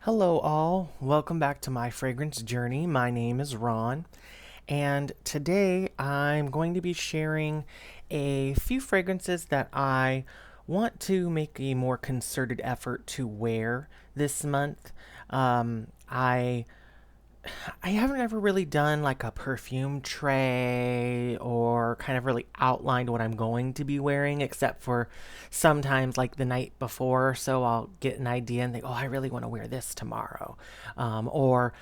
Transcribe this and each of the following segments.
Hello, all. Welcome back to my fragrance journey. My name is Ron, and today I'm going to be sharing a few fragrances that I want to make a more concerted effort to wear this month. I haven't ever really done like a perfume tray or kind of really outlined what I'm going to be wearing, except for sometimes like the night before or so, I'll get an idea and think, oh, I really want to wear this tomorrow. Or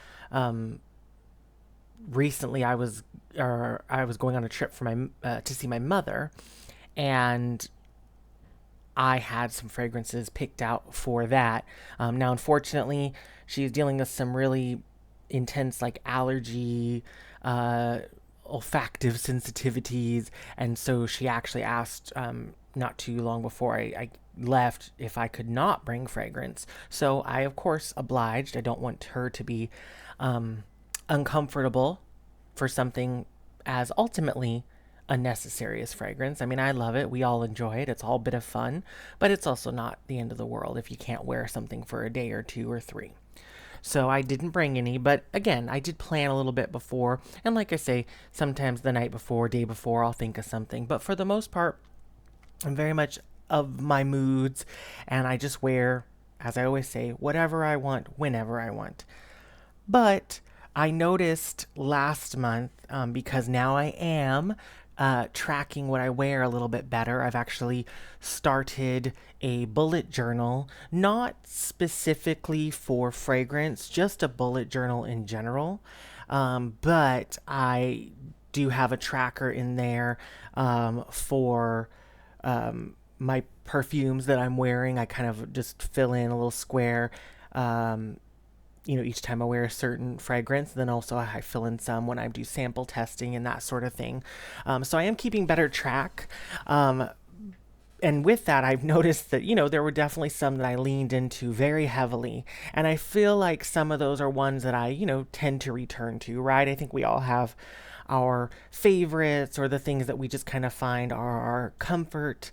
recently I was going on a trip for my to see my mother, and I had some fragrances picked out for that. Now, unfortunately, she's dealing with some really intense, like allergy, uh, olfactive sensitivities, and so she actually asked not too long before I left if I could not bring fragrance. So I, of course, obliged. I don't want her to be um, uncomfortable for something as ultimately unnecessary as fragrance. I mean, I love it. We all enjoy it. It's all a bit of fun, but it's also not the end of the world if you can't wear something for a day or two or three. So I didn't bring any, but again, I did plan a little bit before. And like I say, sometimes the night before, day before, I'll think of something. But for the most part, I'm very much of my moods, and I just wear, as I always say, whatever I want, whenever I want. But I noticed last month, because now I am tracking what I wear a little bit better. I've actually started a bullet journal, not specifically for fragrance, just a bullet journal in general. But I do have a tracker in there for my perfumes that I'm wearing. I kind of just fill in a little square. Um, each time I wear a certain fragrance. Then also I fill in some when I do sample testing and that sort of thing. So I am keeping better track. And with that, I've noticed that, there were definitely some that I leaned into very heavily. And I feel like some of those are ones that I, tend to return to, right? I think we all have our favorites or the things that we just kind of find are our comfort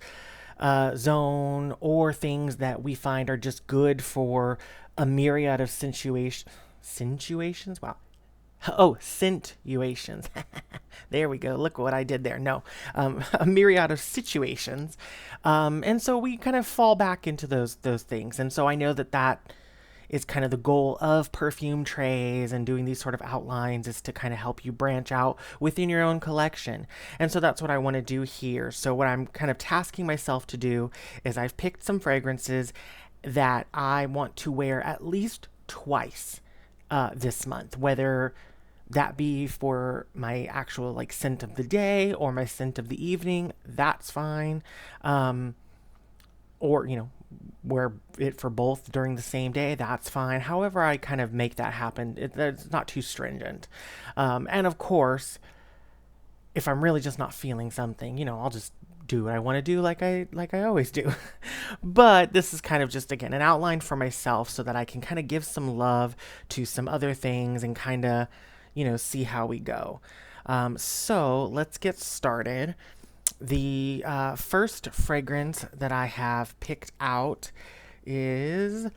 zone, or things that we find are just good for a myriad of situations. Wow. Oh, situations. There we go. Look what I did there. No, a myriad of situations, and so we kind of fall back into those things. And so I know that is kind of the goal of perfume trays and doing these sort of outlines, is to kind of help you branch out within your own collection. And so that's what I want to do here. So what I'm kind of tasking myself to do is I've picked some fragrances that I want to wear at least twice this month, whether that be for my actual like scent of the day or my scent of the evening. That's fine. Or wear it for both during the same day. That's fine. However, I kind of make that happen. It's not too stringent. And of course, if I'm really just not feeling something, I'll just do what I want to do, like I always do. But this is kind of just, again, an outline for myself so that I can kind of give some love to some other things and kind of, see how we go. So let's get started. The first fragrance that I have picked out is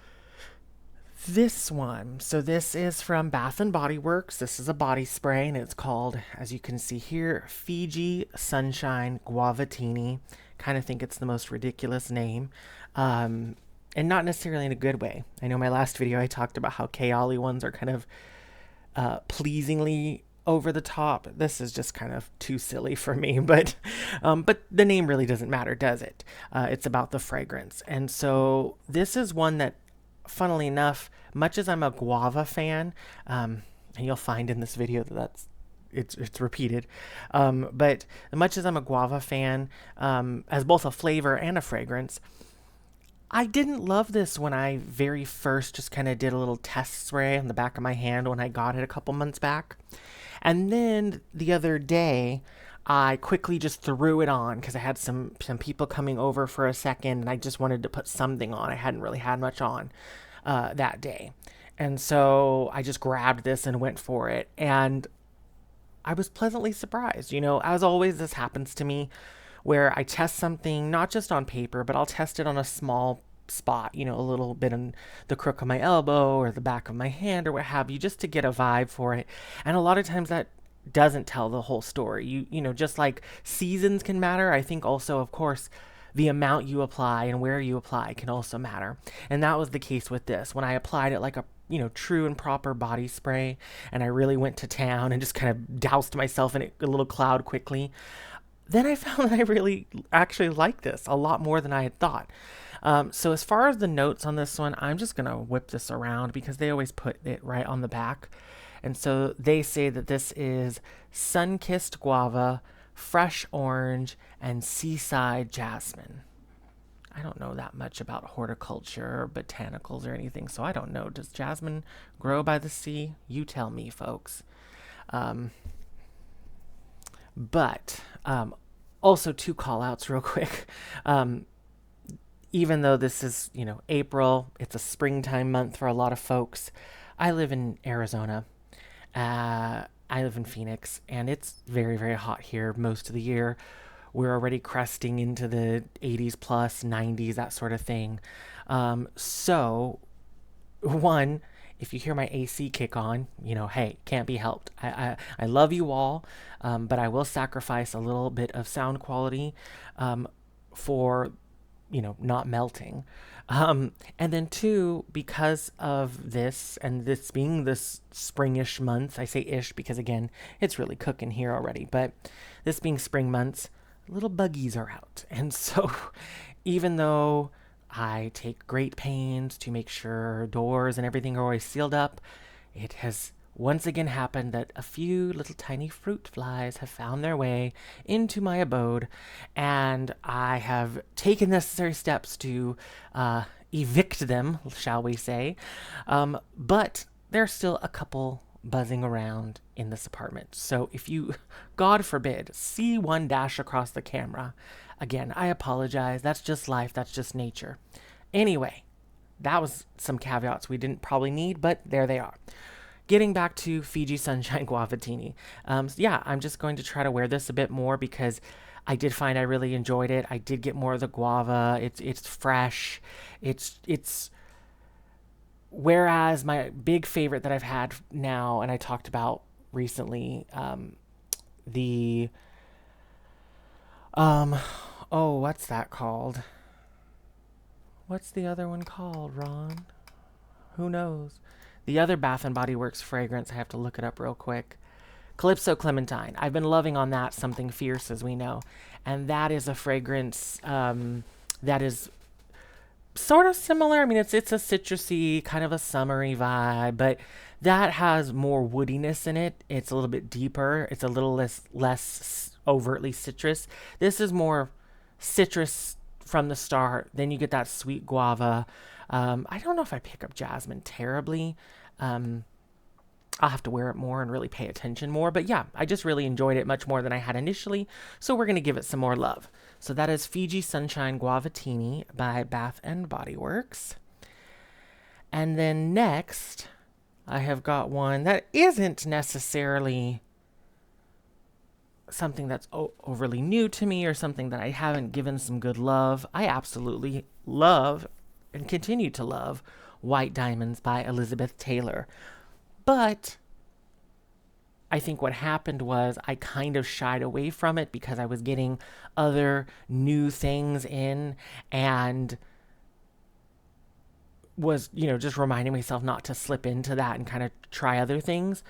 this one. So this is from Bath and Body Works. This is a body spray, and it's called, as you can see here, Fiji Sunshine Guava-tini. Kind of think it's the most ridiculous name, and not necessarily in a good way. I know my last video I talked about how Kayali ones are kind of pleasingly over the top. This is just kind of too silly for me, but the name really doesn't matter, does it? It's about the fragrance. And so this is one that, funnily enough, much as I'm a guava fan, and you'll find in this video that it's repeated, but much as I'm a guava fan, as both a flavor and a fragrance, I didn't love this when I very first just kind of did a little test spray on the back of my hand when I got it a couple months back. And then the other day, I quickly just threw it on because I had some people coming over for a second, and I just wanted to put something on. I hadn't really had much on that day. And so I just grabbed this and went for it. And I was pleasantly surprised. As always, this happens to me where I test something not just on paper, but I'll test it on a small spot, a little bit on the crook of my elbow or the back of my hand or what have you, just to get a vibe for it. And a lot of times that doesn't tell the whole story. Just like seasons can matter, I think also, of course, the amount you apply and where you apply can also matter. And that was the case with this. When I applied it like a true and proper body spray, and I really went to town and just kind of doused myself in a little cloud quickly, then I found that I really actually like this a lot more than I had thought. So as far as the notes on this one, I'm just going to whip this around because they always put it right on the back. And so they say that this is sun-kissed guava, fresh orange, and seaside jasmine. I don't know that much about horticulture or botanicals or anything, so I don't know. Does jasmine grow by the sea? You tell me, folks. But also two call outs real quick. Even though this is, April, it's a springtime month for a lot of folks. I live in Arizona. I live in Phoenix, and it's very, very hot here most of the year. We're already cresting into the 80s plus, 90s, that sort of thing. So, one, if you hear my AC kick on, hey, can't be helped. I love you all, but I will sacrifice a little bit of sound quality for, not melting. And then two, because of this, and this being this springish month, I say ish because, again, it's really cooking here already, but this being spring months, little buggies are out. And so even though I take great pains to make sure doors and everything are always sealed up, it has once again happened that a few little tiny fruit flies have found their way into my abode, and I have taken necessary steps to evict them, shall we say. But there's still a couple buzzing around in this apartment. So if you, God forbid, see one dash across the camera, again, I apologize. That's just life. That's just nature. Anyway, that was some caveats we didn't probably need, but there they are. Getting back to Fiji Sunshine Guava-tini. Yeah, I'm just going to try to wear this a bit more because I did find I really enjoyed it. I did get more of the guava. It's fresh. It's whereas my big favorite that I've had now, and I talked about recently, what's that called? What's the other one called, Ron? Who knows? The other Bath and Body Works fragrance, I have to look it up real quick. Calypso Clementine. I've been loving on that, Something Fierce, as we know. And that is a fragrance that is sort of similar. I mean, it's a citrusy, kind of a summery vibe, but that has more woodiness in it. It's a little bit deeper. It's a little less overtly citrus. This is more citrus from the start. Then you get that sweet guava. I don't know if I pick up jasmine terribly. I'll have to wear it more and really pay attention more. But yeah, I just really enjoyed it much more than I had initially. So we're going to give it some more love. So that is Fiji Sunshine Guava-tini by Bath and Body Works. And then next, I have got one that isn't necessarily something that's overly new to me or something that I haven't given some good love. I absolutely love and continue to love White Diamonds by Elizabeth Taylor. But I think what happened was I kind of shied away from it because I was getting other new things in and was, just reminding myself not to slip into that and kind of try other things.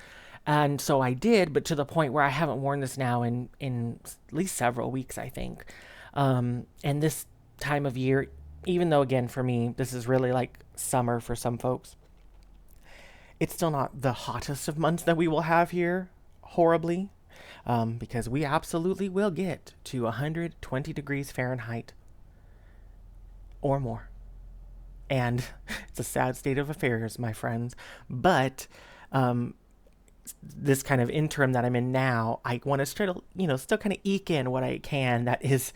And so I did, but to the point where I haven't worn this now in at least several weeks, I think. And this time of year, even though, again, for me, this is really like summer for some folks, it's still not the hottest of months that we will have here, horribly, because we absolutely will get to 120 degrees Fahrenheit or more. And it's a sad state of affairs, my friends. But this kind of interim that I'm in now, I want to try to, still kind of eke in what I can that is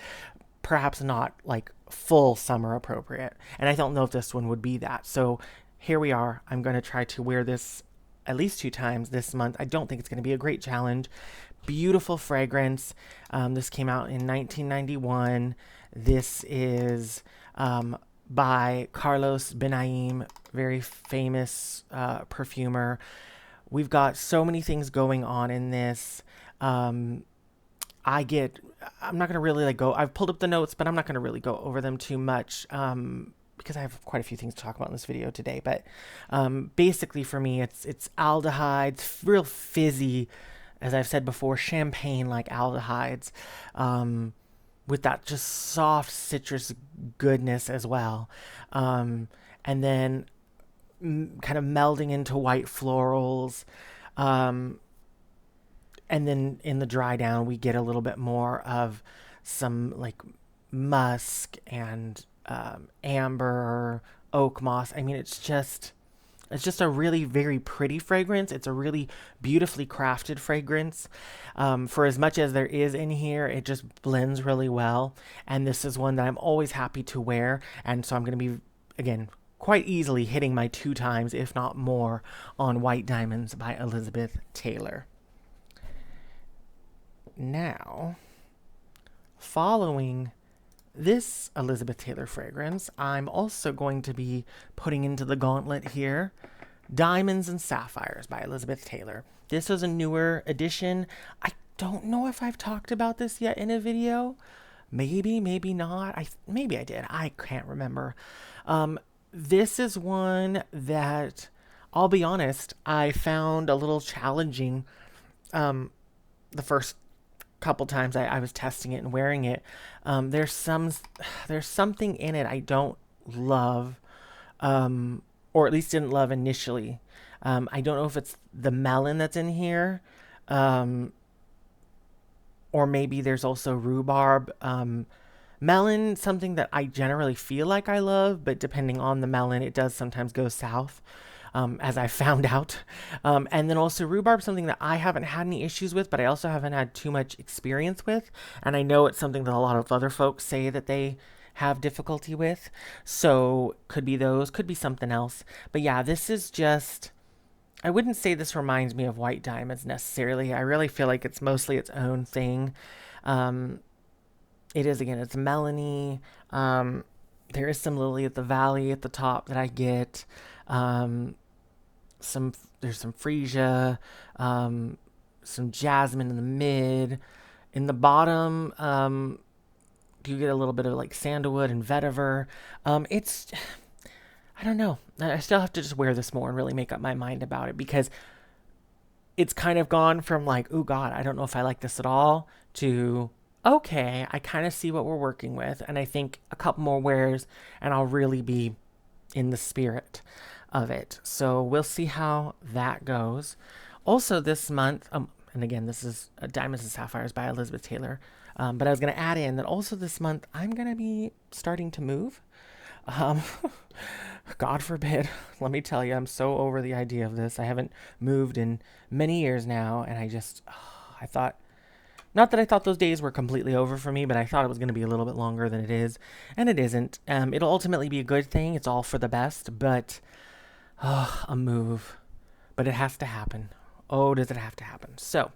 perhaps not like full summer appropriate. And I don't know if this one would be that. So here we are. I'm going to try to wear this at least 2 times this month. I don't think it's going to be a great challenge. Beautiful fragrance. This came out in 1991. This is by Carlos Benaim, very famous perfumer. We've got so many things going on in this. I'm not going to really like go, I've pulled up the notes, but I'm not going to really go over them too much. Because I have quite a few things to talk about in this video today, but basically for me, it's aldehydes, real fizzy, as I've said before, champagne-like aldehydes, with that just soft citrus goodness as well, and then kind of melding into white florals, and then in the dry down, we get a little bit more of some like musk and amber, oak moss. I mean, it's just a really very pretty fragrance. It's a really beautifully crafted fragrance. For as much as there is in here, it just blends really well. And this is one that I'm always happy to wear. And so I'm going to be, again, quite easily hitting my 2 times, if not more, on White Diamonds by Elizabeth Taylor. Now, following this Elizabeth Taylor fragrance, I'm also going to be putting into the gauntlet here Diamonds and Sapphires by Elizabeth Taylor. This is a newer edition. I don't know if I've talked about this yet in a video. Maybe, maybe not. Maybe I did. I can't remember. This is one that, I'll be honest, I found a little challenging the first couple times I was testing it and wearing it. There's something in it I don't love, or at least didn't love initially. I don't know if it's the melon that's in here, or maybe there's also rhubarb. Melon, something that I generally feel like I love, but depending on the melon, it does sometimes go south. As I found out. And then also rhubarb, something that I haven't had any issues with, but I also haven't had too much experience with. And I know it's something that a lot of other folks say that they have difficulty with. So could be those, could be something else. But yeah, this is just, I wouldn't say this reminds me of White Diamonds necessarily. I really feel like it's mostly its own thing. It is, again, it's melony. There is some Lily at the Valley at the top that I get. There's some freesia, some jasmine in the mid. In the bottom, you get a little bit of like sandalwood and vetiver. It's, I don't know. I still have to just wear this more and really make up my mind about it, because it's kind of gone from like, oh God, I don't know if I like this at all, to okay, I kind of see what we're working with. And I think a couple more wears and I'll really be in the spirit of it. So we'll see how that goes. Also this month, and again, this is Diamonds and Sapphires by Elizabeth Taylor. But I was going to add in that also this month, I'm going to be starting to move. God forbid. Let me tell you, I'm so over the idea of this. I haven't moved in many years now. And I thought, not that I thought those days were completely over for me, but I thought it was going to be a little bit longer than it is. And it isn't. It'll ultimately be a good thing. It's all for the best, but a move. But it has to happen. Oh, does it have to happen? So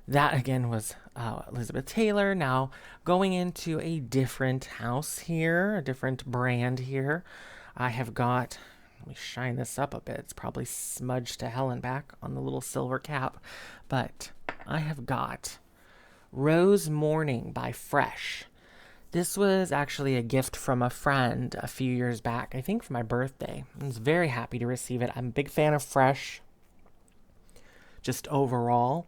that again was Elizabeth Taylor. Now going into a different house here, a different brand here. I have got, let me shine this up a bit. It's probably smudged to hell and back on the little silver cap. But I have got Rose Morning by Fresh. This was actually a gift from a friend a few years back, I think for my birthday. I was very happy to receive it. I'm a big fan of Fresh, just overall.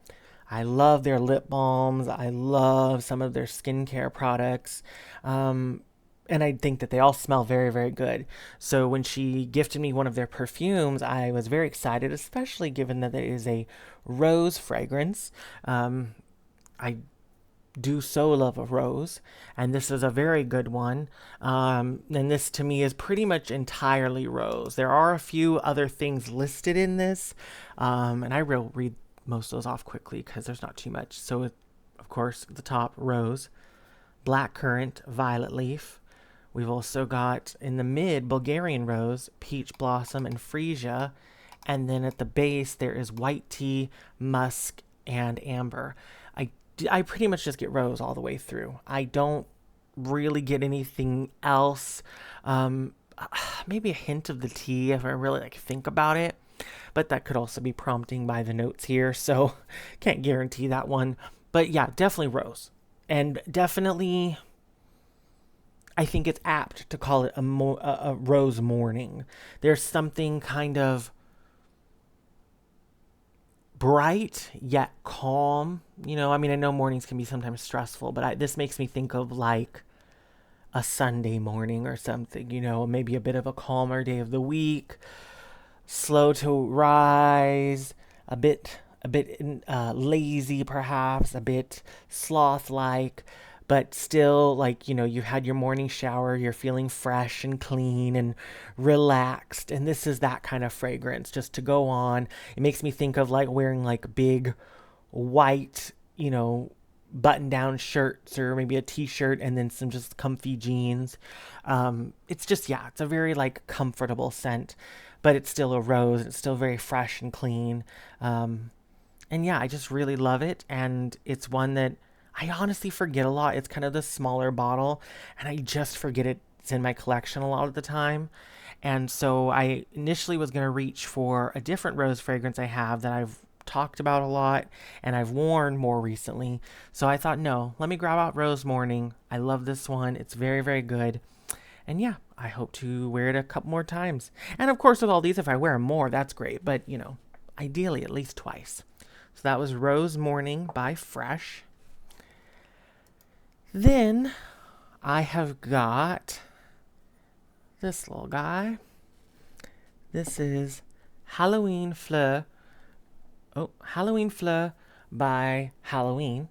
I love their lip balms. I love some of their skincare products. And I think that they all smell very, very good. So when she gifted me one of their perfumes, I was very excited, especially given that it is a rose fragrance. I do so love a rose, and this is a very good one. And this to me is pretty much entirely rose. There are a few other things listed in this, and I will read most of those off quickly because there's not too much. So, of course, at the top, rose, blackcurrant, violet leaf. We've also got in the mid Bulgarian rose, peach blossom, and freesia. And then at the base, there is white tea, musk, and amber. I pretty much just get rose all the way through. I don't really get anything else. Um, Maybe a hint of the tea if I really like think about it, but that could also be prompting by the notes here, so can't guarantee that one. But yeah, definitely rose, and definitely I think it's apt to call it a rose morning. There's something kind of bright yet calm. I mean, I know mornings can be sometimes stressful, but this makes me think of like a Sunday morning or something, maybe a bit of a calmer day of the week, slow to rise, a bit lazy perhaps, a bit sloth like, but still like, you had your morning shower, you're feeling fresh and clean and relaxed. And this is that kind of fragrance just to go on. It makes me think of like wearing like big white, button down shirts or maybe a t-shirt and then some just comfy jeans. It's just, yeah, it's a very like comfortable scent, but it's still a rose. It's still very fresh and clean. And yeah, I just really love it. And it's one that I honestly forget a lot. It's kind of the smaller bottle and I just forget it's in my collection a lot of the time. And so I initially was going to reach for a different rose fragrance I have that I've talked about a lot and I've worn more recently. So I thought, no, let me grab out Rose Morning. I love this one. It's very, very good. And yeah, I hope to wear it a couple more times. And of course, with all these, if I wear more, that's great. But, ideally at least twice. So that was Rose Morning by Fresh. Then I have got this little guy. This is Halloween Fleur by Halloween,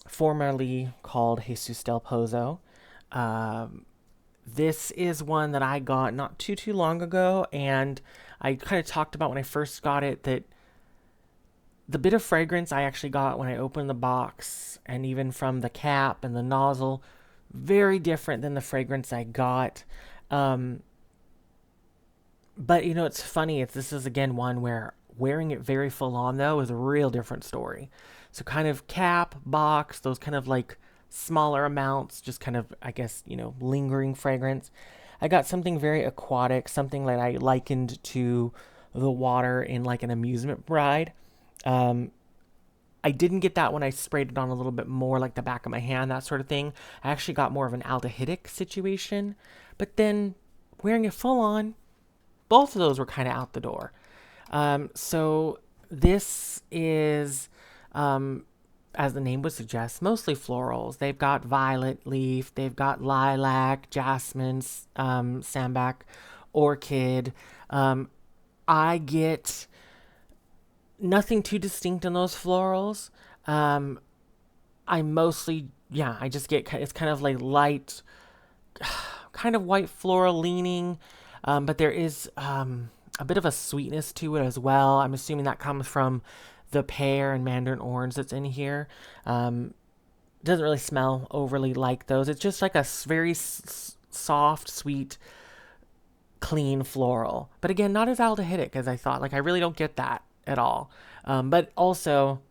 formerly called Jesus del Pozo. This is one that I got not too long ago, and I kind of talked about when I first got it that the bit of fragrance I actually got when I opened the box, and even from the cap and the nozzle, very different than the fragrance I got. But it's funny. This is again one where wearing it very full on though is a real different story. So kind of cap, box, those kind of like smaller amounts, just kind of I guess lingering fragrance. I got something very aquatic, something that I likened to the water in like an amusement ride. I didn't get that when I sprayed it on a little bit more, like the back of my hand, that sort of thing. I actually got more of an aldehydic situation, but then wearing it full on, both of those were kind of out the door. So this is, as the name would suggest, mostly florals. They've got violet leaf, they've got lilac, jasmine, sambac, orchid. I get nothing too distinct in those florals. I mostly, yeah, I just get, it's kind of like light, kind of white floral leaning, but there is a bit of a sweetness to it as well. I'm assuming that comes from the pear and mandarin orange that's in here. Doesn't really smell overly like those. It's just like a very soft, sweet, clean floral. But again, not as aldehydic as I thought. Like I really don't get that at all. But also,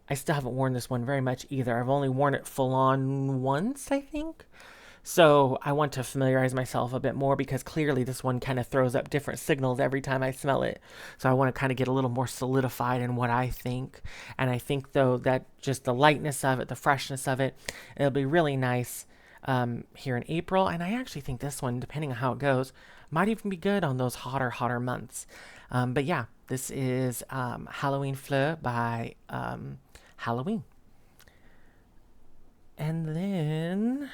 I still haven't worn this one very much either. I've only worn it full on once, I think. So I want to familiarize myself a bit more because clearly this one kind of throws up different signals every time I smell it. So I want to kind of get a little more solidified in what I think. And I think though that just the lightness of it, the freshness of it, it'll be really nice here in April. And I actually think this one, depending on how it goes, might even be good on those hotter months. But yeah, this is Halloween Fleur by Halloween. And then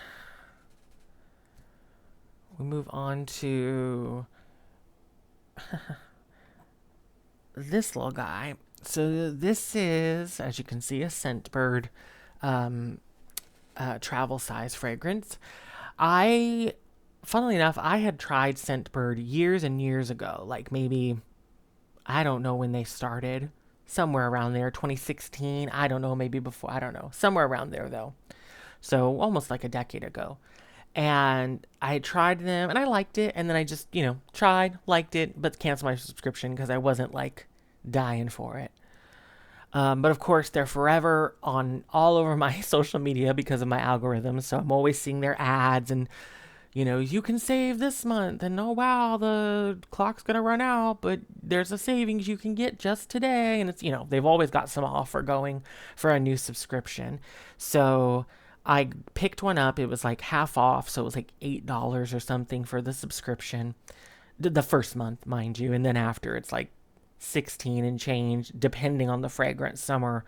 we move on to this little guy. So this is, as you can see, a Scentbird travel size fragrance. Funnily enough, I had tried Scentbird years and years ago, like maybe, I don't know when they started, somewhere around there, 2016, I don't know, maybe before, I don't know, somewhere around there though. So almost like a decade ago. And I had tried them and I liked it. And then I just, tried, liked it, but canceled my subscription because I wasn't like dying for it. But of course, they're forever on all over my social media because of my algorithms. So I'm always seeing their ads and, you can save this month. And oh, wow, the clock's going to run out, but there's a savings you can get just today. And it's, they've always got some offer going for a new subscription. So I picked one up. It was like half off. So it was like $8 or something for the subscription. The first month, mind you. And then after, it's like 16 and change, depending on the fragrance. Some are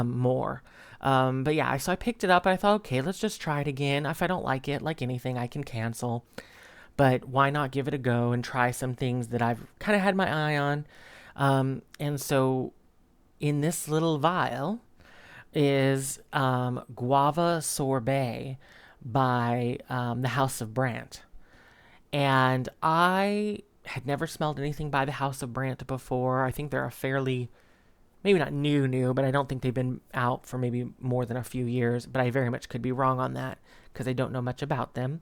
more. But yeah, so I picked it up and I thought, okay, let's just try it again. If I don't like it, like anything, I can cancel. But why not give it a go and try some things that I've kind of had my eye on? And so in this little vial is Guava Sorbet by the House of Brandt. And I had never smelled anything by the House of Brandt before. I think they're a fairly, maybe not new, but I don't think they've been out for maybe more than a few years. But I very much could be wrong on that because I don't know much about them.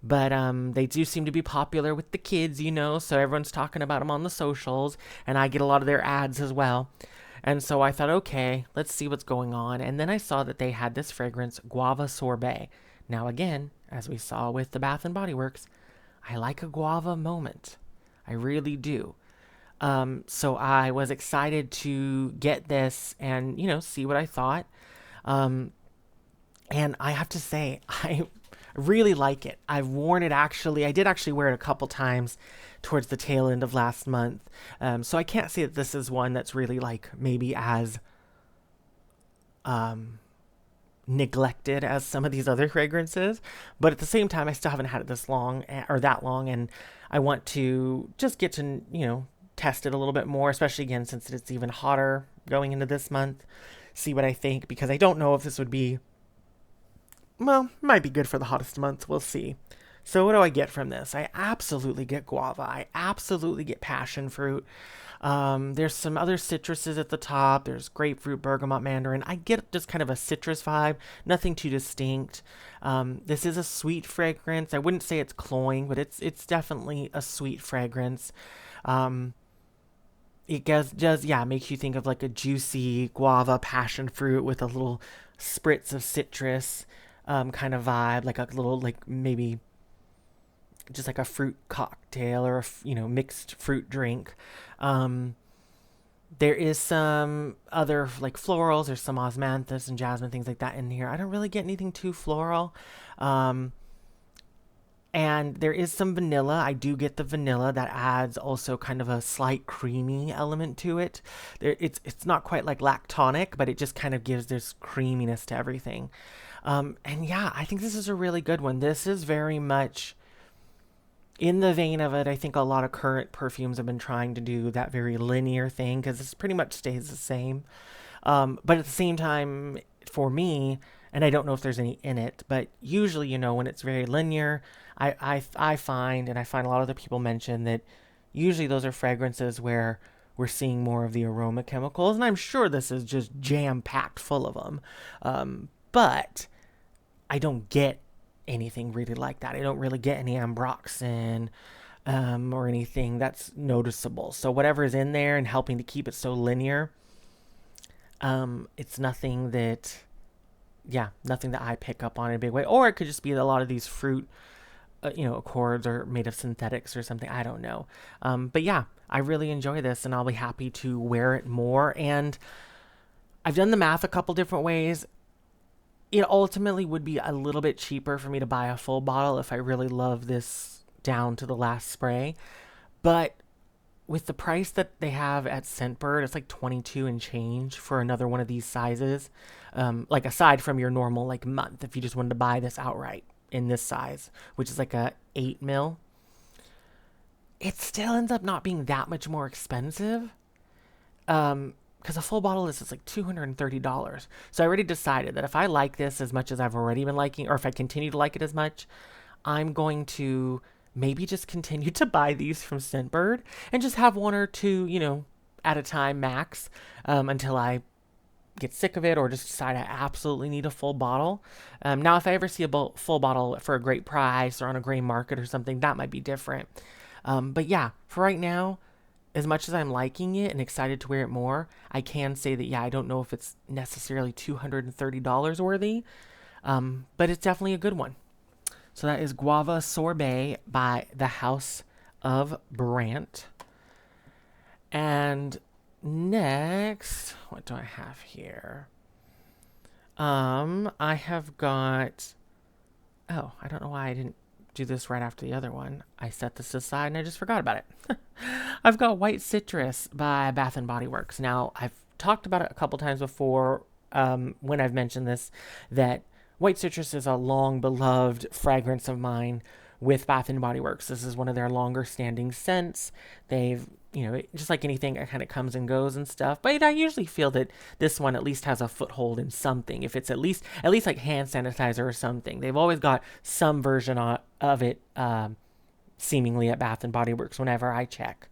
But they do seem to be popular with the kids, so everyone's talking about them on the socials, and I get a lot of their ads as well. And so I thought, okay, let's see what's going on. And then I saw that they had this fragrance, Guava Sorbet. Now again, as we saw with the Bath & Body Works, I like a guava moment. I really do. So I was excited to get this and, see what I thought. And I have to say, I really like it. I've worn it actually. I did actually wear it a couple times towards the tail end of last month. So I can't say that this is one that's really like maybe as neglected as some of these other fragrances, but at the same time I still haven't had it this long or that long, and I want to just get to test it a little bit more, especially again since it's even hotter going into this month, see what I think, because I don't know if this would be, well, might be good for the hottest month. We'll see. So what do I get from this? I absolutely get guava. I absolutely get passion fruit. There's some other citruses at the top. There's grapefruit, bergamot, mandarin. I get just kind of a citrus vibe, nothing too distinct. This is a sweet fragrance. I wouldn't say it's cloying, but it's definitely a sweet fragrance. It does, yeah, makes you think of like a juicy guava passion fruit with a little spritz of citrus kind of vibe, like a little, like maybe just like a fruit cocktail or a mixed fruit drink. There is some other like florals. There's some osmanthus and jasmine, things like that in here. I don't really get anything too floral. And there is some vanilla. I do get the vanilla that adds also kind of a slight creamy element to it. It's not quite like lactonic, but it just kind of gives this creaminess to everything. And yeah, I think this is a really good one. This is very much in the vein of it. I think a lot of current perfumes have been trying to do that very linear thing because this pretty much stays the same. But at the same time, for me, and I don't know if there's any in it, but usually, when it's very linear, I find, and I find a lot of other people mention that usually those are fragrances where we're seeing more of the aroma chemicals, and I'm sure this is just jam-packed full of them. But I don't get anything really like that. I don't really get any ambroxan or anything that's noticeable. So whatever is in there and helping to keep it so linear, it's nothing that I pick up on in a big way. Or it could just be that a lot of these fruit, accords are made of synthetics or something. I don't know. But yeah, I really enjoy this, and I'll be happy to wear it more. And I've done the math a couple different ways. It ultimately would be a little bit cheaper for me to buy a full bottle if I really love this down to the last spray. But with the price that they have at Scentbird, it's like 22 and change for another one of these sizes. Like aside from your normal like month, if you just wanted to buy this outright in this size, which is like a 8 mil, it still ends up not being that much more expensive. Because a full bottle is like $230. So I already decided that if I like this as much as I've already been liking, or if I continue to like it as much, I'm going to maybe just continue to buy these from Scentbird and just have one or two, at a time max, until I get sick of it or just decide I absolutely need a full bottle. Now, if I ever see a full bottle for a great price or on a gray market or something, that might be different. But yeah, for right now, as much as I'm liking it and excited to wear it more, I can say that, yeah, I don't know if it's necessarily $230 worthy, but it's definitely a good one. So that is Guava Sorbet by the House of Brandt. And next, what do I have here? I have got, oh, I don't know why I didn't do this right after the other one. I set this aside and I just forgot about it. I've got White Citrus by Bath and Body Works. Now, I've talked about it a couple times before when I've mentioned this, that White Citrus is a long beloved fragrance of mine with Bath and Body Works. This is one of their longer standing scents. They've, just like anything, it kind of comes and goes and stuff. But I usually feel that this one at least has a foothold in something. If it's at least like hand sanitizer or something, they've always got some version of it, seemingly at Bath and Body Works whenever I check.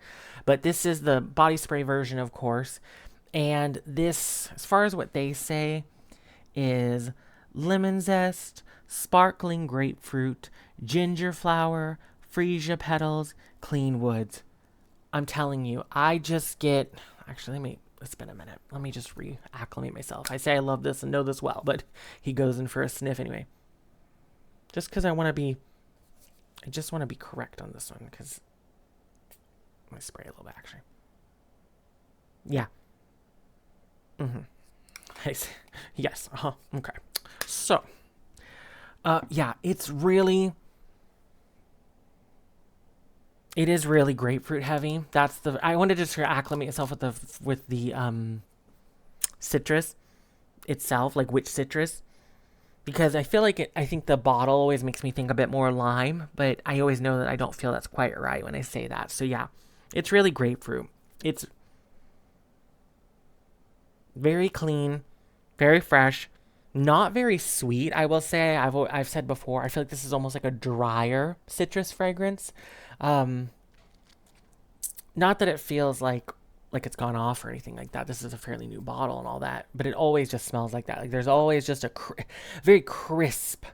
But this is the body spray version, of course. And this, as far as what they say, is lemon zest, sparkling grapefruit, ginger flower, freesia petals, clean woods. I'm telling you, I just get... Actually, it's been a minute. Let me just reacclimate myself. I say I love this and know this well, but he goes in for a sniff anyway. Just because I just want to be correct on this one, because... Let me spray a little bit, actually. Yeah. Nice. Yes. Okay. So, yeah, it is really grapefruit heavy. I wanted to just acclimate myself with the citrus itself, like which citrus, because I feel like I think the bottle always makes me think a bit more lime, but I always know that I don't feel that's quite right when I say that. So yeah, it's really grapefruit. It's very clean, very fresh, not very sweet. I will say, I've said before, I feel like this is almost like a drier citrus fragrance. Not that it feels like it's gone off or anything like that. This is a fairly new bottle and all that, but it always just smells like that. Like there's always just a very crisp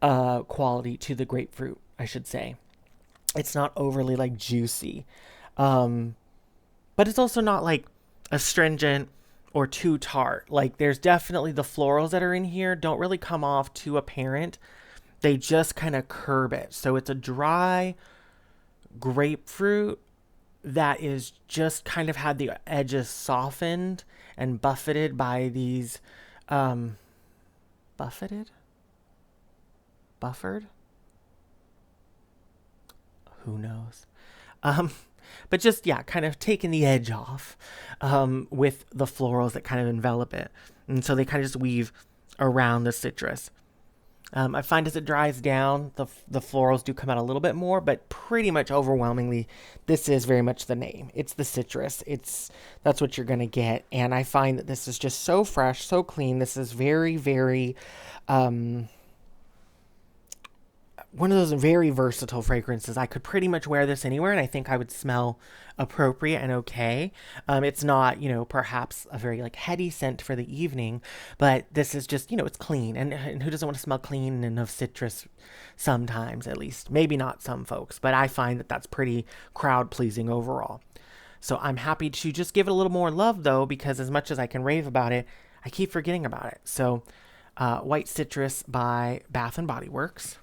quality to the grapefruit, I should say. It's not overly like juicy, but it's also not like astringent or too tart. Like there's definitely the florals that are in here don't really come off too apparent. They just kind of curb it. So it's a dry grapefruit that is just kind of had the edges softened and buffeted by these buffered, who knows, but just, yeah, kind of taking the edge off with the florals that kind of envelop it, and so they kind of just weave around the citrus. I find as it dries down, the florals do come out a little bit more, but pretty much overwhelmingly, this is very much the name. It's the citrus. That's what you're going to get. And I find that this is just so fresh, so clean. This is very, very, one of those very versatile fragrances. I could pretty much wear this anywhere, and I think I would smell appropriate and okay. It's not, perhaps a very like heady scent for the evening, but this is just, it's clean. And who doesn't want to smell clean and of citrus sometimes, at least? Maybe not some folks, but I find that that's pretty crowd pleasing overall. So I'm happy to just give it a little more love, though, because as much as I can rave about it, I keep forgetting about it. So White Citrus by Bath and Body Works.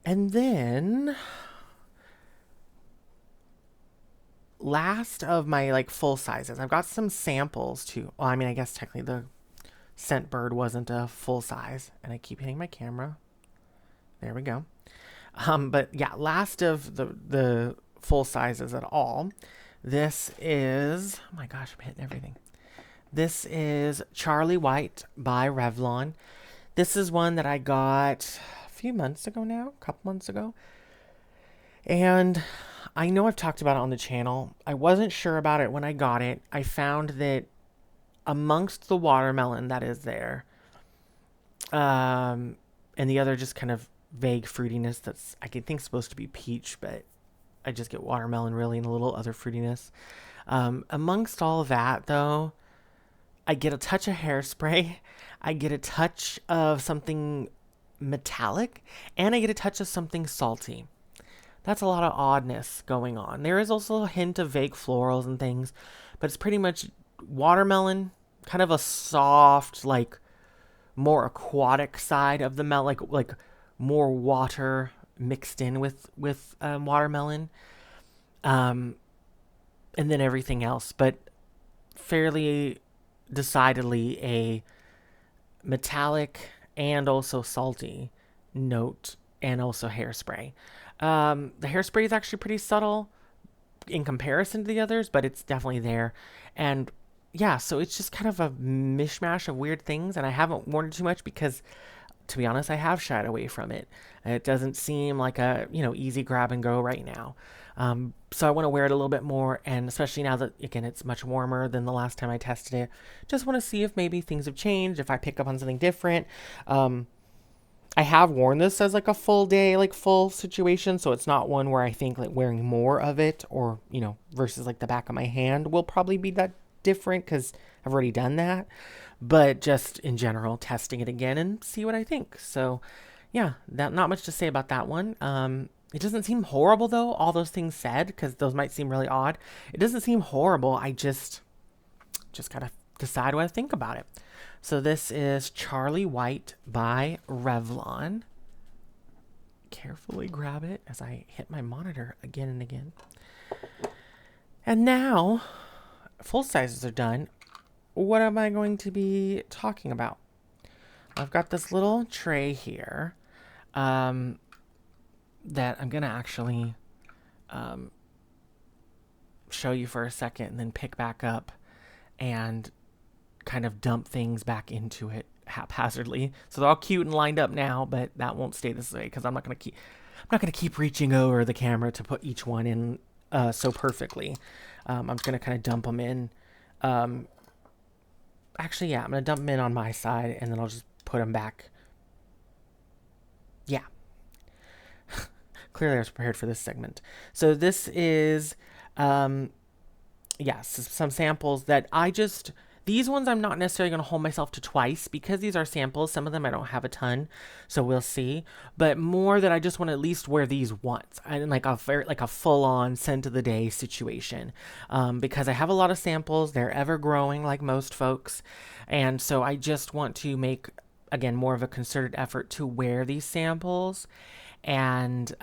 And then last of my like full sizes, I've got some samples too. Well, I mean, I guess technically the Scent Bird wasn't a full size, and I keep hitting my camera. There we go. But yeah, last of the full sizes at all. This is, oh my gosh, I'm hitting everything. This is Charlie White by Revlon. This is one that I got few months ago now, a couple months ago. And I know I've talked about it on the channel. I wasn't sure about it when I got it. I found that amongst the watermelon that is there, and the other just kind of vague fruitiness that's, I think, supposed to be peach, but I just get watermelon really and a little other fruitiness. Amongst all of that, though, I get a touch of hairspray. I get a touch of something metallic, and I get a touch of something salty. that's a lot of oddness going on. There is also a hint of vague florals and things, but it's pretty much watermelon, kind of a soft, like more aquatic side of the melon, like more water mixed in with watermelon, um, and then everything else, but fairly decidedly a metallic and also salty note, and also hairspray. The hairspray is actually pretty subtle in comparison to the others, but it's definitely there. And yeah, so it's just kind of a mishmash of weird things, and I haven't worn it too much because, to be honest, I have shied away from it. It doesn't seem like a, easy grab and go right now. So I want to wear it a little bit more, and especially now that, again, it's much warmer than the last time I tested it. Just want to see if maybe things have changed, if I pick up on something different. I have worn this as like a full day, like full situation, so it's not one where I think like wearing more of it, or, versus like the back of my hand will probably be that different because I've already done that. But just in general, testing it again and see what I think. So yeah, not much to say about that one. It doesn't seem horrible though, all those things said, because those might seem really odd. It doesn't seem horrible. I just gotta decide what I think about it. So this is Charlie White by Revlon. Carefully grab it as I hit my monitor again and again. And now, full sizes are done. What am I going to be talking about? I've got this little tray here that I'm going to actually show you for a second and then pick back up and kind of dump things back into it haphazardly. So they're all cute and lined up now, but that won't stay this way because I'm not going to keep reaching over the camera to put each one in so perfectly. I'm just going to kind of dump them in. Actually, yeah, I'm going to dump them in on my side, and then I'll just put them back. Yeah. Clearly I was prepared for this segment. So this is, some samples that these ones I'm not necessarily going to hold myself to twice because these are samples. Some of them I don't have a ton, so we'll see. But more that I just want to at least wear these once, and like a full-on scent of the day situation, because I have a lot of samples. They're ever growing, like most folks, and so I just want to make, again, more of a concerted effort to wear these samples, and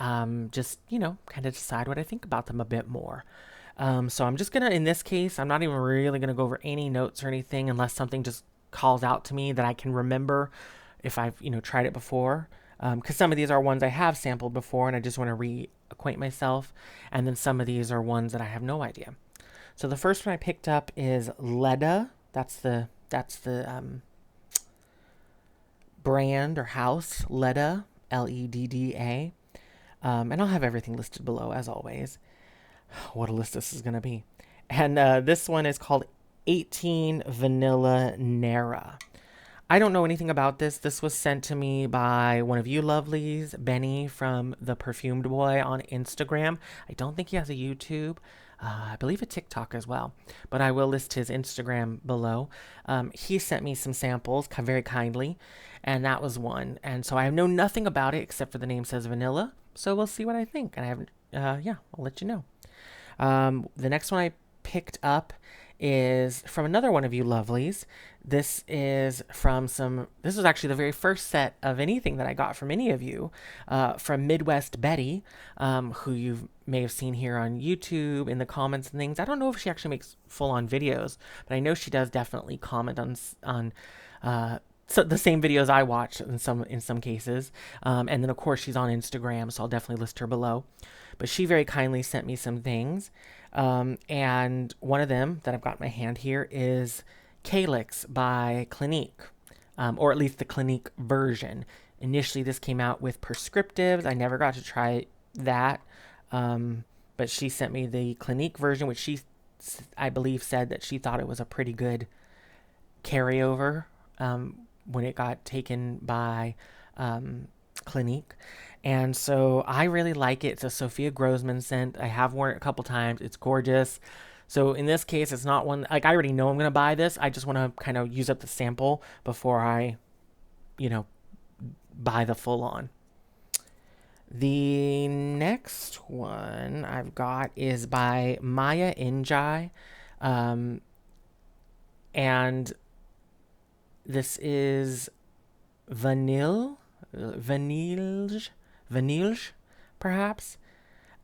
just kind of decide what I think about them a bit more. So I'm just going to, in this case, I'm not even really going to go over any notes or anything unless something just calls out to me that I can remember if I've, tried it before. Because some of these are ones I have sampled before and I just want to reacquaint myself. And then some of these are ones that I have no idea. So the first one I picked up is Ledda. That's the brand or house, Ledda, Ledda. And I'll have everything listed below as always. What a list this is going to be. And this one is called 18 Vanilla Nera. I don't know anything about this. This was sent to me by one of you lovelies, Benny from the Perfumed Boy on Instagram. I don't think he has a YouTube. I believe a TikTok as well. But I will list his Instagram below. He sent me some samples very kindly. And that was one. And so I know nothing about it except for the name says vanilla. So we'll see what I think. And I haven't, I'll let you know. The next one I picked up is from another one of you lovelies. This is this was actually the very first set of anything that I got from any of you, from Midwest Betty, who you may have seen here on YouTube in the comments and things. I don't know if she actually makes full-on videos, but I know she does definitely comment on so the same videos I watch in some cases. And then of course she's on Instagram, so I'll definitely list her below. But she very kindly sent me some things. And one of them that I've got in my hand here is Calyx by Clinqiue, or at least the Clinqiue version. Initially, this came out with prescriptives. I never got to try that. But she sent me the Clinqiue version, which I believe, said that she thought it was a pretty good carryover when it got taken by Clinqiue. And so I really like it. It's a Sophia Grossman scent. I have worn it a couple times. It's gorgeous. So in this case, it's not one, like I already know I'm going to buy this. I just want to kind of use up the sample before I, buy the full on. The next one I've got is by Maya Njie. Um, and this is Vanilj, Vanilj, perhaps.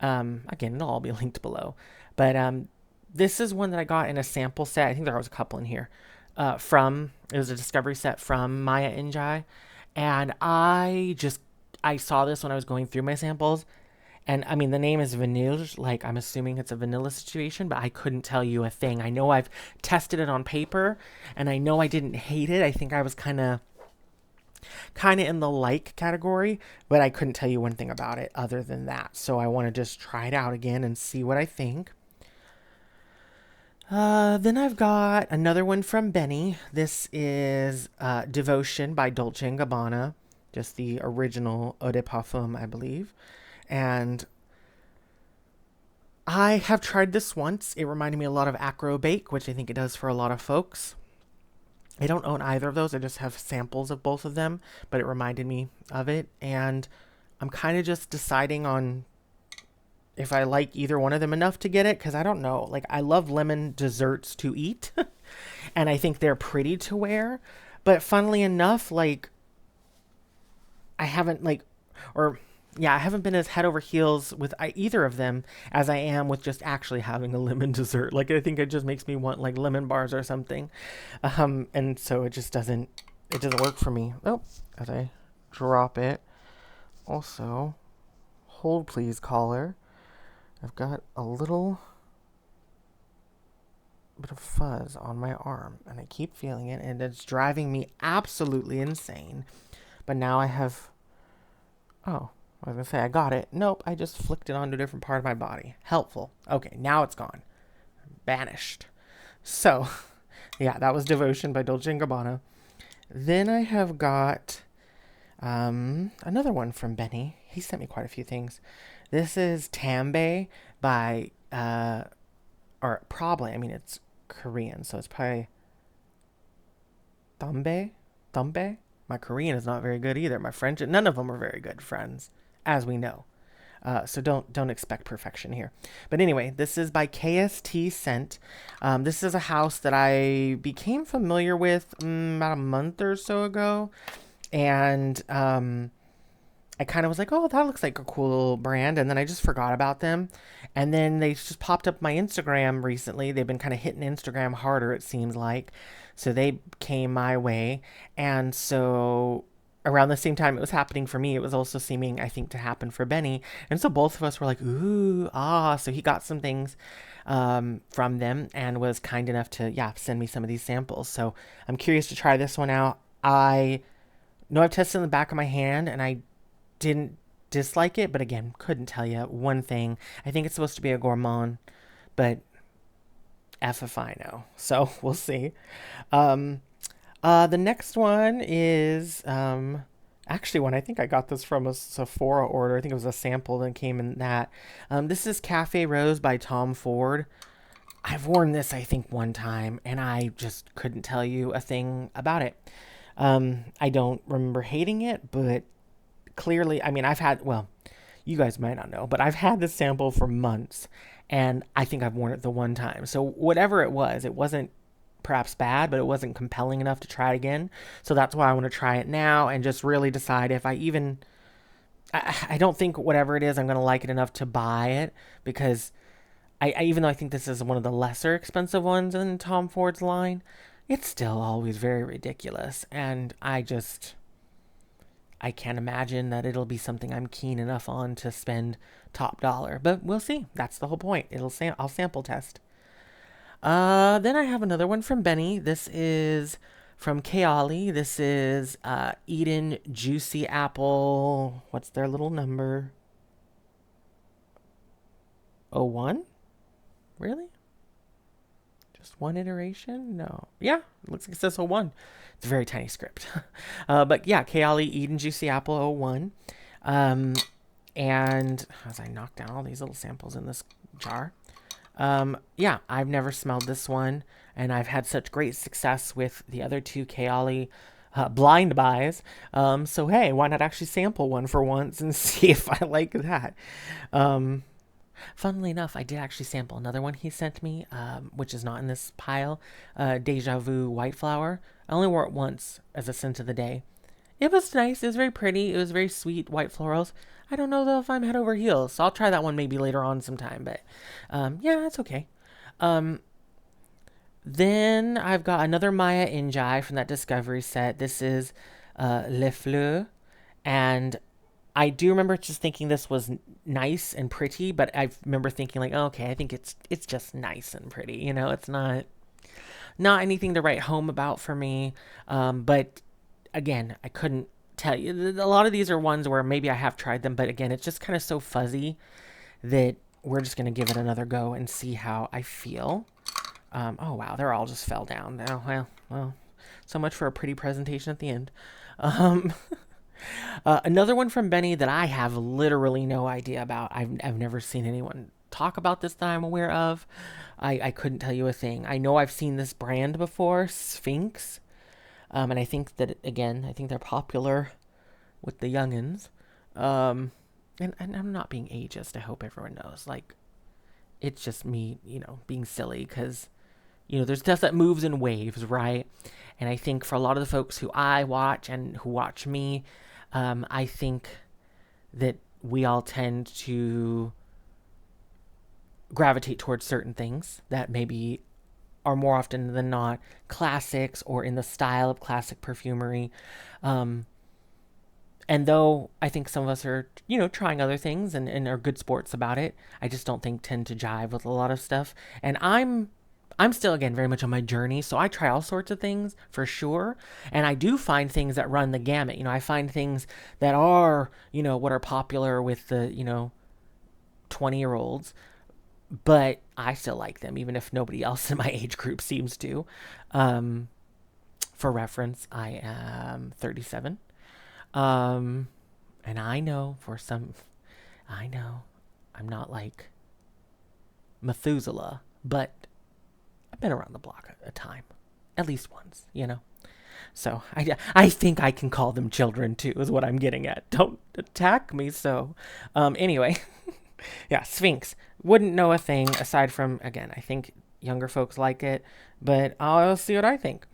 Again, it'll all be linked below. But this is one that I got in a sample set. I think there was a couple in here. It was a discovery set from Maya Njie. And I saw this when I was going through my samples. And I mean, the name is Vanilj. Like, I'm assuming it's a vanilla situation, but I couldn't tell you a thing. I know I've tested it on paper, and I know I didn't hate it. I think I was kind of in the like category, but I couldn't tell you one thing about it other than that. So I want to just try it out again and see what I think. Then I've got another one from Benny. This is Devotion by Dolce & Gabbana. Just the original Eau de Parfum, I believe. And I have tried this once. It reminded me a lot of Acro Bake, which I think it does for a lot of folks. I don't own either of those. I just have samples of both of them, but it reminded me of it. And I'm kind of just deciding on if I like either one of them enough to get it, because I don't know. Like, I love lemon desserts to eat, and I think they're pretty to wear. But funnily enough, like, I haven't been as head over heels with either of them as I am with just actually having a lemon dessert. Like, I think it just makes me want like lemon bars or something. And so it doesn't work for me. Oh, as I drop it. Also, hold please, caller. I've got a little bit of fuzz on my arm, and I keep feeling it, and it's driving me absolutely insane. But now I have... Oh, I was going to say I got it. Nope, I just flicked it onto a different part of my body. Helpful. Okay, now it's gone. Banished. So, yeah, that was Devotion by Dolce & Gabbana. Then I have got another one from Benny. He sent me quite a few things. This is Tambae by, or probably, I mean, it's Korean, so it's probably Tambae? Tambae? My Korean is not very good either. My French, none of them are very good, friends, as we know. So don't expect perfection here. But anyway, this is by KST Scent. This is a house that I became familiar with about a month or so ago. And I kind of was like, oh, that looks like a cool little brand. And then I just forgot about them. And then they just popped up my Instagram recently. They've been kind of hitting Instagram harder, it seems like. So they came my way. And so around the same time it was happening for me, it was also seeming, I think, to happen for Benny. And so both of us were like, ooh, ah. So he got some things from them and was kind enough to, send me some of these samples. So I'm curious to try this one out. I know I've tested in the back of my hand, and I didn't dislike it, but again, couldn't tell you one thing. I think it's supposed to be a gourmand, but F if I know. So we'll see. The next one is actually one I think I got this from a Sephora order. I think it was a sample that came in that. This is Cafe Rose by Tom Ford. I've worn this, I think, one time, and I just couldn't tell you a thing about it. I don't remember hating it, but clearly, I mean, you guys might not know, but I've had this sample for months, and I think I've worn it the one time. So whatever it wasn't perhaps bad, but it wasn't compelling enough to try it again. So that's why I want to try it now and just really decide if I don't think whatever it is, I'm going to like it enough to buy it, because I even though I think this is one of the lesser expensive ones in Tom Ford's line, it's still always very ridiculous. And I can't imagine that it'll be something I'm keen enough on to spend top dollar, but we'll see. That's the whole point. I'll sample test. Then I have another one from Benny. This is from Kayali. This is Eden Juicy Apple. What's their little number? 01? Really? Just one iteration? No. Yeah, it looks like it says 01. It's a very tiny script. But yeah, Kayali Eden Juicy Apple 01. And as I knock down all these little samples in this jar. I've never smelled this one, and I've had such great success with the other two Kayali blind buys. So hey, why not actually sample one for once and see if I like that? Funnily enough, I did actually sample another one he sent me, which is not in this pile. Deja Vu White Flower. I only wore it once as a scent of the day. It was nice. It was very pretty. It was very sweet, white florals. I don't know though if I'm head over heels, so I'll try that one maybe later on sometime. But yeah, it's okay. Um, then I've got another Maya Njie from that Discovery set. This is Les Fleurs, and I do remember just thinking this was nice and pretty, but I remember thinking like, oh, okay, I think it's just nice and pretty. You know, it's not anything to write home about for me. But again, I couldn't tell you. A lot of these are ones where maybe I have tried them, but again, it's just kind of so fuzzy that we're just gonna give it another go and see how I feel. Oh wow, they're all just fell down now. Well, so much for a pretty presentation at the end. Um, Another one from Benny that I have literally no idea about. I've never seen anyone talk about this that I'm aware of. I couldn't tell you a thing. I know I've seen this brand before, Sphinx. And I think that, again, I think they're popular with the youngins. And I'm not being ageist, I hope everyone knows. Like, it's just me, being silly because, there's stuff that moves in waves, right? And I think for a lot of the folks who I watch and who watch me, I think that we all tend to gravitate towards certain things that maybe are more often than not classics or in the style of classic perfumery. And though I think some of us are, trying other things and are good sports about it, I just don't think tend to jive with a lot of stuff. And I'm still, again, very much on my journey, so I try all sorts of things for sure. And I do find things that run the gamut. I find things that are, what are popular with the, 20-year-olds, but I still like them, even if nobody else in my age group seems to. For reference, I am 37. And I know I'm not like Methuselah, but I've been around the block a time, at least once. So I think I can call them children too, is what I'm getting at. Don't attack me. So, anyway, yeah, Sphinx. Wouldn't know a thing aside from, again, I think younger folks like it, but I'll see what I think.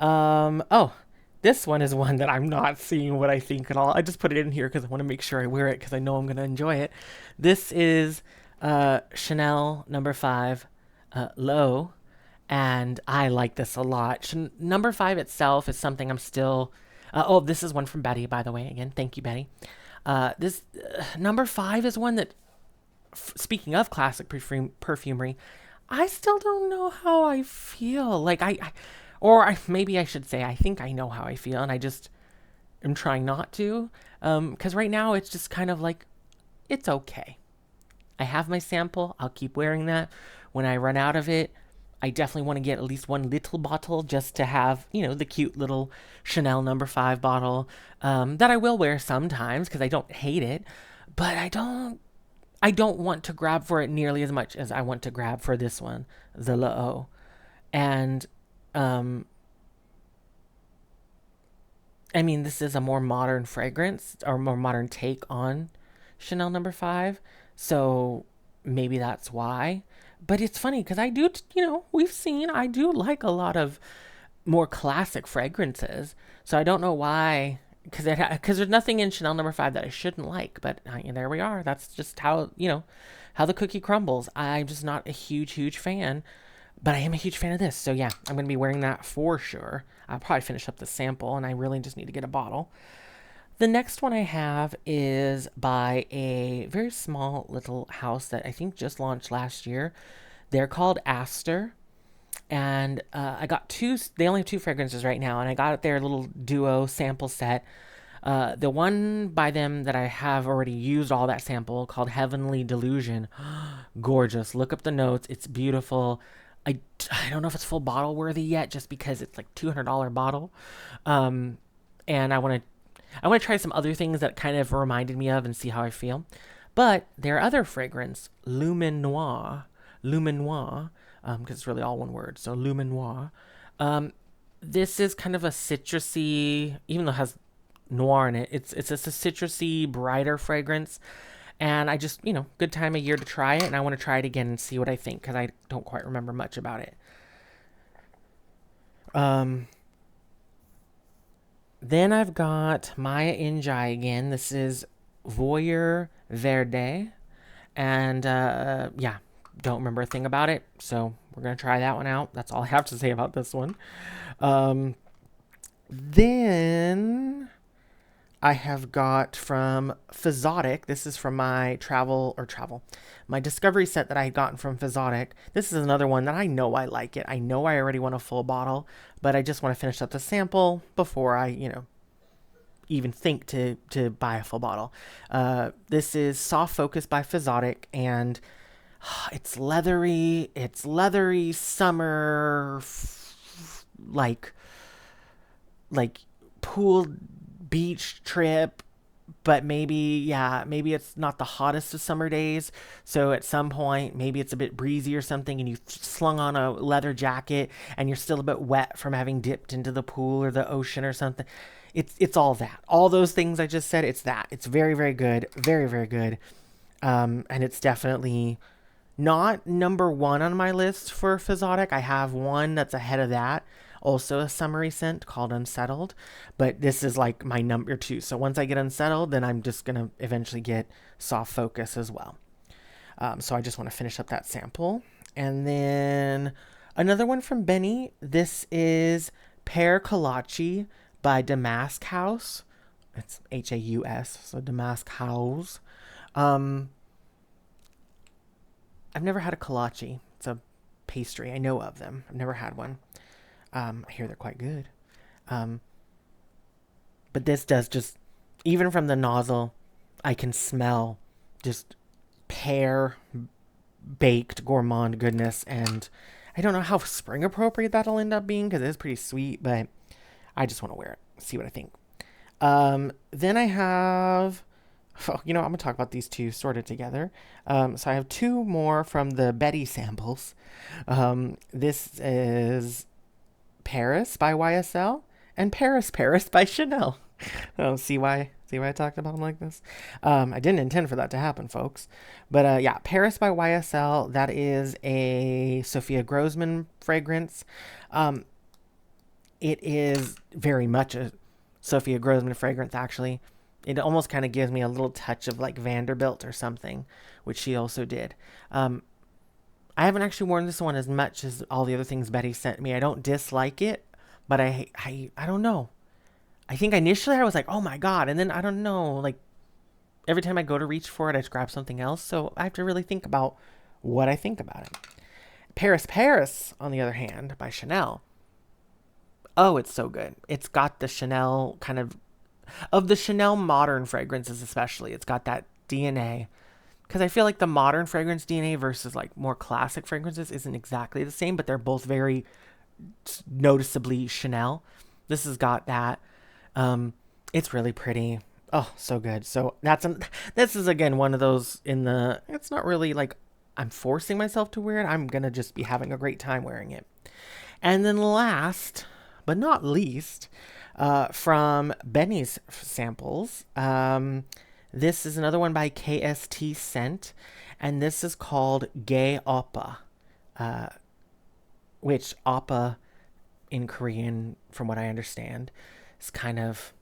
Oh, this one is one that I'm not seeing what I think at all. I just put it in here because I want to make sure I wear it because I know I'm going to enjoy it. This is Chanel number 5, Low. And I like this a lot. Number 5 itself is something I'm still... this is one from Betty, by the way. Again, thank you, Betty. This number 5 is one that, speaking of classic perfumery, I still don't know how I feel. Like, maybe I should say I think I know how I feel, and I just am trying not to. Because right now, it's just kind of like, it's okay. I have my sample. I'll keep wearing that. When I run out of it, I definitely want to get at least one little bottle just to have, the cute little Chanel number 5 bottle that I will wear sometimes because I don't hate it, but I don't want to grab for it nearly as much as I want to grab for this one, the L'Eau. And this is a more modern fragrance or more modern take on Chanel number 5, so maybe that's why. But it's funny because I do, I do like a lot of more classic fragrances. So I don't know why, because there's nothing in Chanel number 5 that I shouldn't like. But there we are. That's just how the cookie crumbles. I'm just not a huge fan. But I am a huge fan of this. So yeah, I'm going to be wearing that for sure. I'll probably finish up the sample and I really just need to get a bottle. The next one I have is by a very small little house that I think just launched last year. They're called Astre. And I got they only have 2 fragrances right now. And I got their little duo sample set. The one by them that I have already used all that sample called Heavenly Delusion. Gorgeous. Look up the notes. It's beautiful. I don't know if it's full bottle worthy yet just because it's like $200 bottle. And I want to try some other things that kind of reminded me of and see how I feel. But their other fragrance, Luminoir, because it's really all one word, so Luminoir. This is kind of a citrusy, even though it has noir in it, it's a citrusy, brighter fragrance. And I just, good time of year to try it. And I want to try it again and see what I think because I don't quite remember much about it. Then I've got my Njie again. This is Voyeur Verde. And yeah, don't remember a thing about it. So we're going to try that one out. That's all I have to say about this one. Then I have got from Fzotic. This is from my my discovery set that I had gotten from Fzotic. This is another one that I know I like it. I know I already want a full bottle, but I just want to finish up the sample before I, even think to buy a full bottle. This is Soft Focus by Fzotic, and it's leathery. It's leathery summer, like pool beach trip, but maybe it's not the hottest of summer days, so at some point maybe it's a bit breezy or something, and you slung on a leather jacket and you're still a bit wet from having dipped into the pool or the ocean or something. It's all those things I just said. It's very, very good, very, very good. And it's definitely not number one on my list for Fzotic. I have one that's ahead of that, also a summery scent called Unsettled, but this is like my number 2. So once I get Unsettled, then I'm just going to eventually get Soft Focus as well. So I just want to finish up that sample. And then another one from Benny. This is Pear Kolaczki by Damask Haus. It's Haus, so Damask Haus. I've never had a kolaczki. It's a pastry. I know of them. I've never had one. I hear they're quite good. But this does just, even from the nozzle, I can smell just pear baked gourmand goodness. And I don't know how spring appropriate that'll end up being because it is pretty sweet, but I just want to wear it, see what I think. Then I have, I'm going to talk about these two sort of together. So I have 2 more from the Betty samples. This is Paris by YSL and Paris by Chanel. See why I talked about them like this? I didn't intend for that to happen, folks. But yeah, Paris by YSL, that is a Sophia Grossman fragrance. It is very much a Sophia Grossman fragrance, actually. It almost kind of gives me a little touch of like Vanderbilt or something, which she also did. I haven't actually worn this one as much as all the other things Betty sent me. I don't dislike it, but I don't know. I think initially I was like, oh my God. And then I don't know, like every time I go to reach for it, I just grab something else. So I have to really think about what I think about it. Paris, on the other hand, by Chanel. Oh, it's so good. It's got the Chanel kind of the Chanel modern fragrances especially. It's got that DNA. Because I feel like the modern fragrance DNA versus like more classic fragrances isn't exactly the same, but they're both very noticeably Chanel. This has got that. It's really pretty. Oh, so good. So this is again one of those it's not really like I'm forcing myself to wear it. I'm going to just be having a great time wearing it. And then last but not least, from Benny's samples, this is another one by KST Scent, and this is called Gay Oppa, which Oppa in Korean, from what I understand, is kind of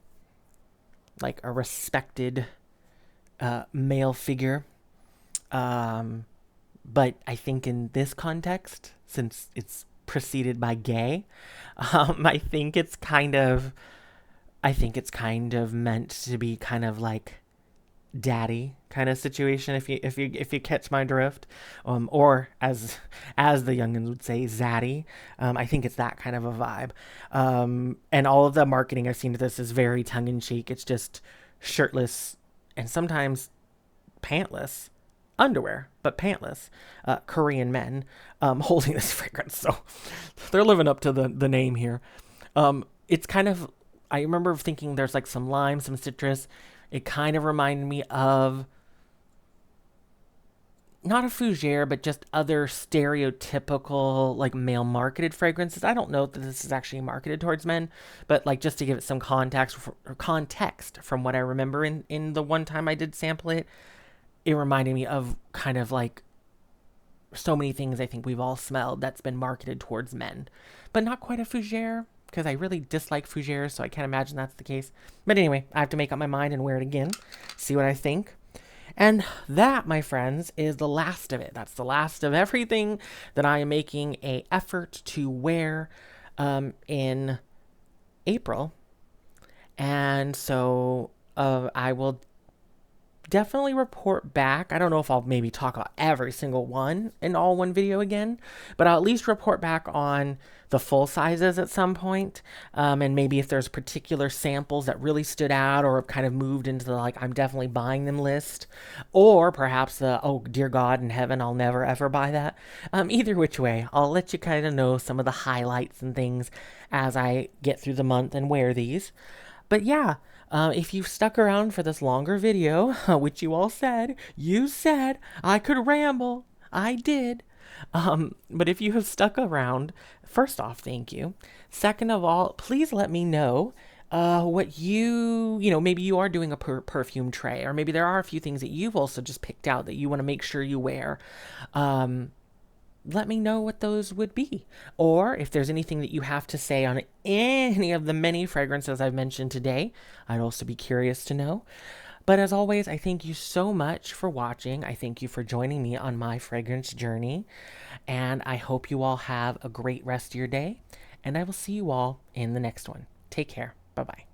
like a respected male figure. But I think in this context, since it's preceded by gay, I think it's kind of meant to be kind of like daddy kind of situation, if you catch my drift, or as the youngins would say, zaddy. I think it's that kind of a vibe, and all of the marketing I've seen to this is very tongue-in-cheek. It's just shirtless and sometimes pantless underwear, but pantless Korean men holding this fragrance, so they're living up to the name here. It's kind of, I remember thinking there's like some lime, some citrus. It kind of reminded me of not a fougere, but just other stereotypical like male marketed fragrances. I don't know that this is actually marketed towards men, but like just to give it some context from what I remember in the one time I did sample it, it reminded me of kind of like so many things I think we've all smelled that's been marketed towards men, but not quite a fougere because I really dislike fougères, so I can't imagine that's the case. But anyway, I have to make up my mind and wear it again, see what I think. And that, my friends, is the last of it. That's the last of everything that I am making a effort to wear in April. And so I will definitely report back. I don't know if I'll maybe talk about every single one in all one video again, but I'll at least report back on the full sizes at some point. And maybe if there's particular samples that really stood out or kind of moved into the like, I'm definitely buying them list, or perhaps the, oh dear God in heaven, I'll never ever buy that. Either which way, I'll let you kind of know some of the highlights and things as I get through the month and wear these. But yeah, if you've stuck around for this longer video, which you all said, I could ramble. I did. But if you have stuck around, first off, thank you. Second of all, please let me know what maybe you are doing a perfume tray, or maybe there are a few things that you've also just picked out that you want to make sure you wear. Let me know what those would be. Or if there's anything that you have to say on any of the many fragrances I've mentioned today, I'd also be curious to know. But as always, I thank you so much for watching. I thank you for joining me on my fragrance journey. And I hope you all have a great rest of your day. And I will see you all in the next one. Take care. Bye-bye.